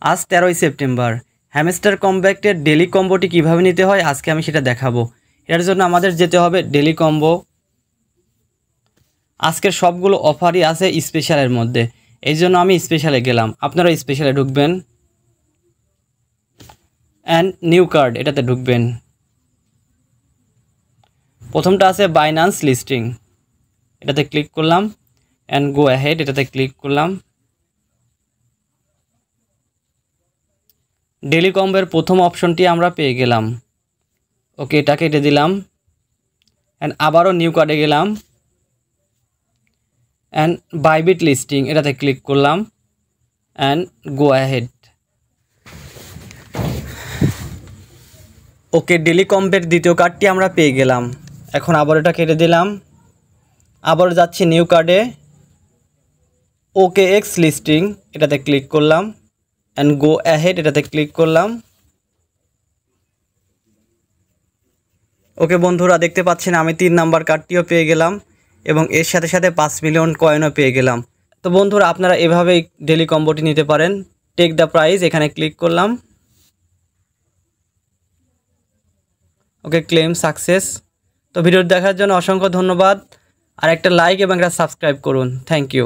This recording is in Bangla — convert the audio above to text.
আজ 13ই সেপ্টেম্বর। হ্যামস্টার কম্প্যাক্টের ডেলি কম্বোটি কিভাবে নিতে হয় আজকে আমি সেটা দেখাবো। এর জন্য আমাদের যেতে হবে ডেলি কম্বো। আজকের সবগুলো অফারই আছে স্পেশালের মধ্যে, এই জন্য আমি স্পেশালে গেলাম। আপনারা স্পেশালে ঢুকবেন অ্যান্ড নিউ কার্ড এটাতে ঢুকবেন। প্রথমটা আছে বাইন্যান্স লিস্টিং, এটাতে ক্লিক করলাম অ্যান্ড গো অ্যাহেড এটাতে ক্লিক করলাম। ডেলি কম্বোর প্রথম অপশনটি আমরা পেয়ে গেলাম। ওকে, এটা কেটে দিলাম অ্যান্ড আবারও নিউ কার্ডে গেলাম অ্যান্ড বাইবিট লিস্টিং এটাতে ক্লিক করলাম and go ahead. Okay, daily কম্পের দ্বিতীয় কার্ডটি আমরা পেয়ে গেলাম। এখন আবার এটা কেটে দিলাম, আবার যাচ্ছি নিউ কার্ডে, ওকে এক্স লিস্টিং এটাতে ক্লিক করলাম অ্যান্ড গো অ্যাহেড এটাতে ক্লিক করলাম। ওকে বন্ধুরা, দেখতে পাচ্ছেন আমি 3 নাম্বার কার্ডটিও পেয়ে গেলাম এবং এর সাথে সাথে 5 মিলিয়ন কয়েনও পেয়ে গেলাম। তো বন্ধুরা, আপনারা এভাবেই ডেলি কম্বোটি নিতে পারেন। টেক দ্য প্রাইজ এখানে ক্লিক করলাম। ওকে, ক্লেম সাকসেস। তো ভিডিও দেখার জন্য অসংখ্য ধন্যবাদ। আর একটা লাইক এবং একটা সাবস্ক্রাইব করুন। Thank you.